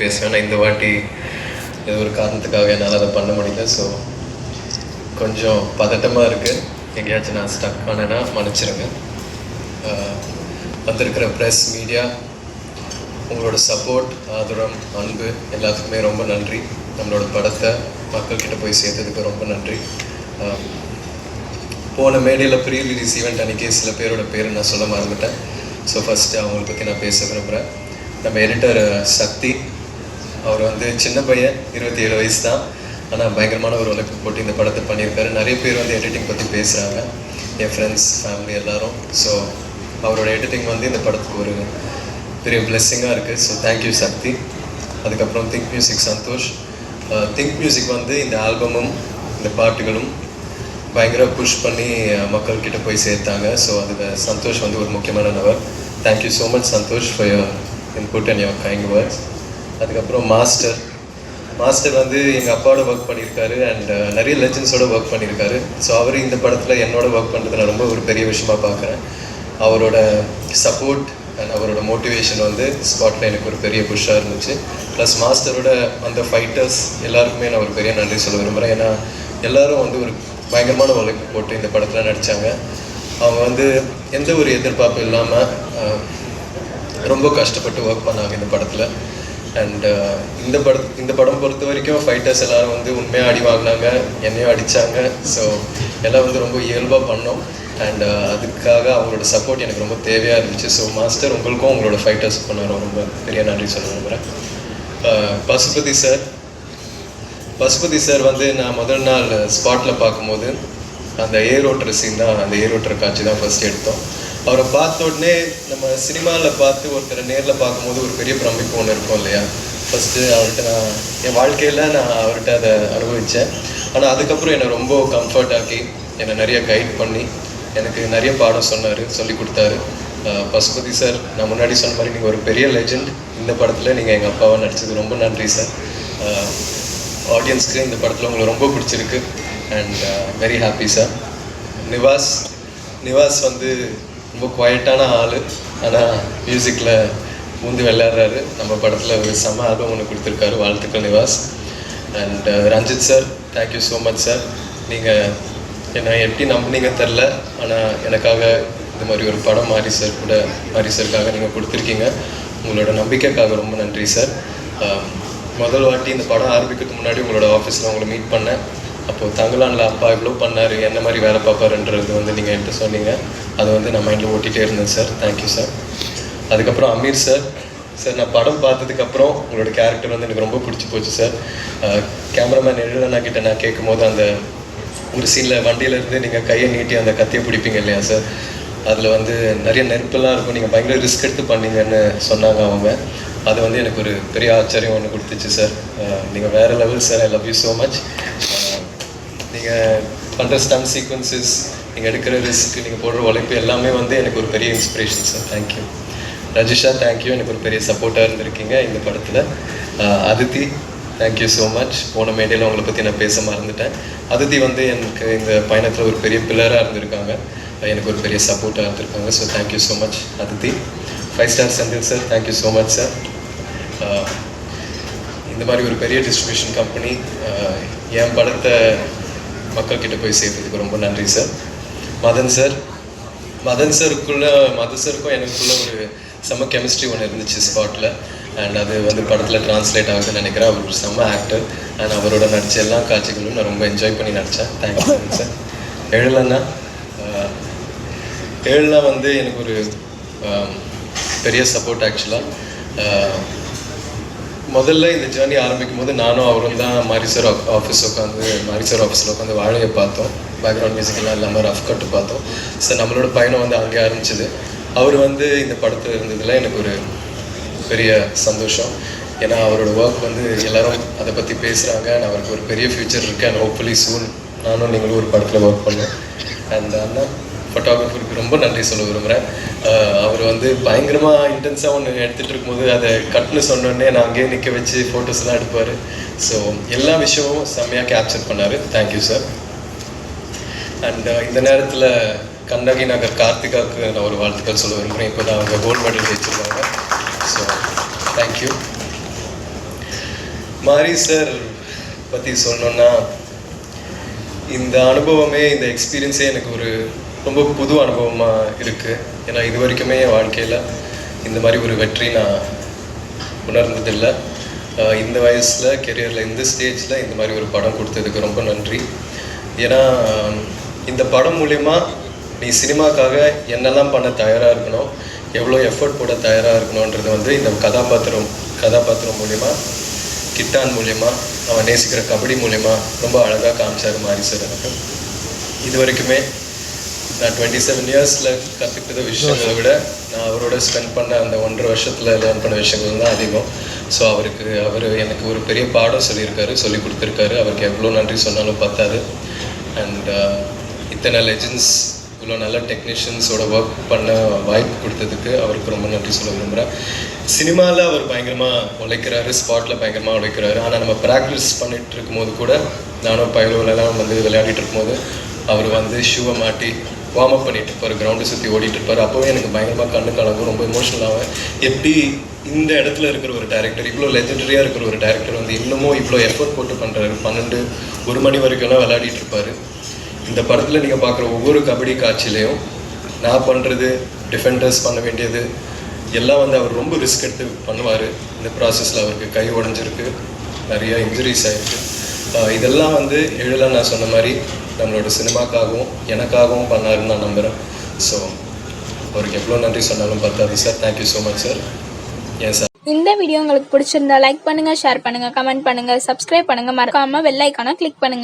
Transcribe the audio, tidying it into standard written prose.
பேசுவேன். நான் இந்த வாட்டி ஏதோ ஒரு காரணத்துக்காக என்னால் அதை பண்ண முடியல. ஸோ கொஞ்சம் பதட்டமாக இருக்குது. எங்கேயாச்சும் நான் ஸ்டக் பண்ணேன்னா மன்னிச்சிருங்க. வந்திருக்கிற ப்ரெஸ், மீடியா, உங்களோட சப்போர்ட், ஆதரவு, அன்பு எல்லாத்துக்குமே ரொம்ப நன்றி. நம்மளோட படத்தை மக்கள்கிட்ட போய் சேர்த்ததுக்கு ரொம்ப நன்றி. போன மேடையில் ப்ரீ ரிலீஸ் ஈவெண்ட் அன்றைக்கி சில பேரோட பேர் நான் சொல்ல மறந்துட்டேன். ஸோ ஃபஸ்ட்டு அவங்கள பற்றி நான் பேச விரும்புகிறேன். நம்ம எடிட்டர் சக்தி, அவர் வந்து சின்ன பையன், 27 வயசு தான். ஆனால் பயங்கரமான ஒரு உழைப்பு போட்டு இந்த படத்தை பண்ணியிருக்காரு. நிறைய பேர் வந்து எடிட்டிங் பற்றி பேசுகிறாங்க, என் ஃப்ரெண்ட்ஸ், ஃபேமிலி எல்லோரும். ஸோ அவரோட எடிட்டிங் வந்து இந்த படத்துக்கு ஒரு பெரிய பிளெஸ்ஸிங்காக இருக்குது. So thank you Sakthi. அதுக்கப்புறம் Think Music Santhosh. Think Music வந்து இந்த ஆல்பமும் இந்த பாட்டுகளும் பயங்கர புஷ் பண்ணி மக்கள்கிட்ட போய் சேர்த்தாங்க. ஸோ அதுக்கு சந்தோஷ் வந்து ஒரு முக்கியமான நபர். Thank you so much Santhosh for your input and your kind words. அதுக்கப்புறம் மாஸ்டர் வந்து எங்கள் அப்பாவோட ஒர்க் பண்ணியிருக்காரு அண்ட் நிறைய லெஜண்ட்ஸோட ஒர்க் பண்ணியிருக்காரு. ஸோ அவர் இந்த படத்தில் என்னோட ஒர்க் பண்ணுறது நான் ரொம்ப ஒரு பெரிய விஷயமாக பார்க்குறேன். அவரோட சப்போர்ட் அண்ட் அவரோட மோட்டிவேஷன் வந்து ஸ்பாட்டில் எனக்கு ஒரு பெரிய புஷ்ஷாக இருந்துச்சு. ப்ளஸ் மாஸ்டரோட அந்த ஃபைட்டர்ஸ் எல்லாருக்குமே நான் ஒரு பெரிய நன்றி சொல்ல விரும்புகிறேன். ஏன்னா எல்லோரும் வந்து ஒரு பயங்கரமான உழைப்பு போட்டு இந்த படத்தில் நடித்தாங்க. அவங்க வந்து எந்த ஒரு எதிர்பார்ப்பும் இல்லாமல் ரொம்ப கஷ்டப்பட்டு ஒர்க் பண்ணாங்க இந்த படத்தில். அண்ட் இந்த படம் பொறுத்த வரைக்கும் ஃபைட்டர்ஸ் எல்லோரும் வந்து உண்மையாக அடி வாங்கினாங்க, என்னையும் அடித்தாங்க. ஸோ எல்லாம் வந்து ரொம்ப இயல்பாக பண்ணோம். அண்ட் அதுக்காக அவங்களோட சப்போர்ட் எனக்கு ரொம்ப தேவையாக இருந்துச்சு. ஸோ மாஸ்டர், உங்களுக்கும் உங்களோட ஃபைட்டர்ஸ் பண்ண ரொம்ப பெரிய நன்றி சொல்ல விரும்புகிறேன். பசுபதி சார் வந்து நான் முதல் நாள் ஸ்பாட்டில் பார்க்கும்போது அந்த ஏரோட்டுற சீன் தான், அந்த ஏரோட்டுற காட்சி தான் ஃபஸ்ட் எடுத்தோம். அவரை பார்த்த உடனே நம்ம சினிமாவில் பார்த்து ஒருத்தரை நேரில் பார்க்கும்போது ஒரு பெரிய பிரமிப்பு ஒன்று இருக்கும் இல்லையா. ஃபஸ்ட்டு அவர்கிட்ட நான் என் வாழ்க்கையில் நான் அவர்கிட்ட அதை அனுபவித்தேன். ஆனால் அதுக்கப்புறம் என்னை ரொம்ப கம்ஃபர்ட் ஆக்கி என்னை நிறைய கைட் பண்ணி எனக்கு நிறைய பாடம் சொல்லி கொடுத்தாரு. பசுபதி சார், நான் முன்னாடி சொன்ன மாதிரி நீங்கள் ஒரு பெரிய லெஜெண்ட். இந்த படத்தில் நீங்கள் எங்கள் அப்பாவை நடித்தது ரொம்ப நன்றி சார். ஆடியன்ஸ்க்கு இந்த படத்தில் உங்களுக்கு ரொம்ப பிடிச்சிருக்கு and very happy sir. Nivas வந்து ரொம்ப குவைட்டான ஆள், ஆனால் மியூசிக்கில் ஊந்து விளையாடுறாரு. நம்ம படத்தில் ஒரு செம்ம ஆல்பம் ஒன்று கொடுத்துருக்காரு. வாழ்த்துக்கள் Nivas. And Ranjith sir, thank you so much sir. நீங்கள் என்னை எப்படி நம்பினீங்க தெரில, ஆனால் எனக்காக இந்த மாதிரி ஒரு படம் மாரி சாருக்காக நீங்கள் கொடுத்துருக்கீங்க. உங்களோட நம்பிக்கைக்காக ரொம்ப நன்றி சார். முதல் வாட்டி இந்த படம் ஆரம்பிக்கிறதுக்கு முன்னாடி உங்களோட ஆஃபீஸில் உங்களை மீட் பண்ணேன். அப்போது தங்கலான்ல அப்பா இவ்வளோ பண்ணார், என்ன மாதிரி வேலை பார்ப்பாருன்றது வந்து நீங்கள் என்கிட்ட சொன்னீங்க. அதை வந்து நான் மைண்டில் ஓட்டிகிட்டே இருந்தேன் சார். Thank you sir. அதுக்கப்புறம் அமீர் சார், நான் படம் பார்த்ததுக்கப்புறம் உங்களோட கேரக்டர் வந்து எனக்கு ரொம்ப பிடிச்சி போச்சு சார். கேமராமேன் எழுதனா கிட்ட நான் கேட்கும் போது அந்த ஒரு சீனில் வண்டியிலேருந்து நீங்கள் கையை நீட்டி அந்த கத்தியை பிடிப்பீங்க இல்லையா சார், அதில் வந்து நிறைய நெருப்பெல்லாம் இருக்கும், நீங்கள் பயங்கர ரிஸ்க் எடுத்து பண்ணீங்கன்னு சொன்னாங்க அவங்க. அது வந்து எனக்கு ஒரு பெரிய ஆச்சரியம் ஒன்று கொடுத்துச்சு சார். நீங்கள் வேறு level sir. I love you so much. நீங்கள் பண்ணுற ஸ்டன் சீக்வன்சஸ், நீங்கள் எடுக்கிற ரிஸ்க், நீங்கள் போடுற உழைப்பு எல்லாமே வந்து எனக்கு ஒரு பெரிய inspiration sir. Thank you. Rajisha, thank you. எனக்கு ஒரு பெரிய சப்போர்ட்டாக இருந்திருக்கீங்க இந்த படத்தில். Aditi, thank you so much. போன மேடையில் உங்களை பற்றி நான் பேச மறந்துட்டேன். அதித்தி வந்து எனக்கு இந்த பயணத்தில் ஒரு பெரிய பில்லராக இருந்திருக்காங்க, எனக்கு ஒரு பெரிய சப்போர்ட்டாக இருந்திருக்காங்க. So thank you so much Aditi. 5 star Senthil sir, thank you so much sir. இந்த மாதிரி ஒரு பெரிய டிஸ்ட்ரிபியூஷன் கம்பெனி என் படத்தை மக்கள்கிட்ட போய் சேர்த்ததுக்கு ரொம்ப நன்றி சார். மதன் சாருக்கும் எனக்குள்ள ஒரு செம்ம கெமிஸ்ட்ரி ஒன்று இருந்துச்சு ஸ்பாட்டில். அண்ட் அது வந்து படத்தில் ட்ரான்ஸ்லேட் ஆகுதுன்னு நினைக்கிறேன். அவர் ஒரு செம்ம ஆக்டர் அண்ட் அவரோட நடித்த எல்லா காட்சிகளும் நான் ரொம்ப என்ஜாய் பண்ணி நடித்தேன். Thank you sir. ஏழுனா வந்து எனக்கு ஒரு பெரிய சப்போர்ட் ஆக்சுவலாக. முதல்ல இந்த ஜேர்னி ஆரம்பிக்கும் போது நானும் அவரும் தான் மாரி சார் ஆஃபீஸில் உட்காந்து வாழையை பார்த்தோம். பேக்ரவுண்ட் மியூசிக்கெல்லாம் இல்லாமல் ரஃப் கட்டு பார்த்தோம். ஸோ நம்மளோட பயணம் வந்து அங்கே ஆரம்பிச்சிது. அவர் வந்து இந்த படத்தில் இருந்ததில் எனக்கு ஒரு பெரிய சந்தோஷம். ஏன்னா அவரோட ஒர்க் வந்து எல்லோரும் அதை பற்றி பேசுகிறாங்க. அண்ட் அவருக்கு ஒரு பெரிய ஃப்யூச்சர் இருக்குது. அண்ட் ஹோப்ஃபுல்லி சூன் நானும் நீங்களும் ஒரு படத்தில் ஒர்க் பண்ணோம். அண்ட் அண்ணா ஃபோட்டோகிராஃபருக்கு ரொம்ப நன்றி சொல்ல விரும்புகிறேன். அவர் வந்து பயங்கரமாக இன்டென்ஸாக ஒன்று எடுத்துகிட்டு இருக்கும்போது அதை கட்டுன்னு சொன்னோடனே நான் அங்கேயே நிற்க வச்சு ஃபோட்டோஸ்லாம் எடுப்பார். ஸோ எல்லா விஷயமும் செம்மையாக கேப்சர் பண்ணார். Thank you sir. அண்ட் இந்த நேரத்தில் கண்ணகி நகர் கார்த்திகாவுக்கு நான் ஒரு வாழ்த்துக்கள் சொல்ல விரும்புகிறேன். இப்போ தான் அவங்க கோல்டு மெடல் ஜெயிச்சிருக்காங்க. So thank you. மாரி சார் பற்றி சொல்லணுன்னா, இந்த அனுபவமே இந்த எக்ஸ்பீரியன்ஸே எனக்கு ஒரு ரொம்ப புது அனுபவமாக இருக்குது. ஏன்னா இது வரைக்குமே என் வாழ்க்கையில் இந்த மாதிரி ஒரு வெற்றி நான் உணர்ந்ததில்லை. இந்த வயசில் கெரியரில் இந்த ஸ்டேஜில் இந்த மாதிரி ஒரு படம் கொடுத்ததுக்கு ரொம்ப நன்றி. ஏன்னா இந்த படம் மூலயமா நீ சினிமாக்காக என்னெல்லாம் பண்ண தயாராக இருக்கணும், எவ்வளோ எஃபர்ட் போட தயாராக இருக்கணுன்றது வந்து இந்த கதாபாத்திரம் மூலயமா, கிட்டான் மூலயமா, அவன் நேசிக்கிற கபடி மூலயமா ரொம்ப அழகாக காமிச்சார் மாரி சார். எனக்கு இது வரைக்குமே நான் 27 இயர்ஸில் கற்றுக்கிட்ட விஷயங்களை விட நான் அவரோட ஸ்பெண்ட் பண்ண அந்த 1.5 வருஷத்தில் லேர்ன் பண்ண விஷயங்கள் தான் அதிகம். ஸோ அவர் எனக்கு ஒரு பெரிய பாடம் சொல்லி கொடுத்துருக்காரு. அவருக்கு எவ்வளோ நன்றி சொன்னாலும் பத்தாது. அண்ட் இத்தனை லெஜெண்ட்ஸ், இவ்வளோ நல்ல டெக்னீஷியன்ஸோட ஒர்க் பண்ண வாய்ப்பு கொடுத்ததுக்கு அவருக்கு ரொம்ப நன்றி சொல்ல விரும்புகிறேன். சினிமாவில் அவர் பயங்கரமாக உழைக்கிறாரு, ஸ்பாட்டில் பயங்கரமாக உழைக்கிறாரு. ஆனால் நம்ம ப்ராக்டிஸ் பண்ணிகிட்டு இருக்கும்போது கூட, நானும் பயிலெல்லாம் வந்து விளையாடிட்டு இருக்கும்போது அவர் வந்து ஷூவை மாட்டி வார்ம் அப் பண்ணிட்டு இருப்பார், கிரவுண்டை சுற்றி ஓடிட்டு இருப்பார். அப்போவே எனக்கு பயங்கரமாக கண்ணு கலங்கும், ரொம்ப எமோஷனல் ஆகும். எப்படி இந்த இடத்துல இருக்கிற ஒரு டேரக்டர், இவ்வளோ லெஜெண்டரியாக இருக்கிற ஒரு டேரக்டர் வந்து இன்னமும் இவ்வளோ எஃபர்ட் போட்டு பண்ணுறாரு. 12-1 மணி வரைக்கும்லாம் விளையாடிட்டு இருப்பார். இந்த படத்தில் நீங்கள் பார்க்குற ஒவ்வொரு கபடி காட்சியிலையும் நான் பண்ணுறது, டிஃபெண்டர்ஸ் பண்ண வேண்டியது எல்லாம் வந்து அவர் ரொம்ப ரிஸ்க் எடுத்து பண்ணுவார். இந்த ப்ராசஸில் அவருக்கு கை உடஞ்சிருக்கு, நிறையா இன்ஜுரிஸ் ஆகிருக்கு. இதெல்லாம் வந்து எழிலன் நான் சொன்ன மாதிரி நம்மளோட சினிமாக்காகவும் எனக்காகவும் பண்ணாருன்னு நான் நம்புகிறேன். ஸோ அவருக்கு எவ்வளோ நன்றி சொன்னாலும் பத்தாது sir. Thank you so much sir. ஏன் சார், இந்த வீடியோ உங்களுக்கு பிடிச்சிருந்தா லைக் பண்ணுங்கள், ஷேர் பண்ணுங்கள், கமெண்ட் பண்ணுங்கள், சப்ஸ்கிரைப் பண்ணுங்கள், மறக்காமல் பெல் ஐக்கானை கிளிக் பண்ணுங்கள்.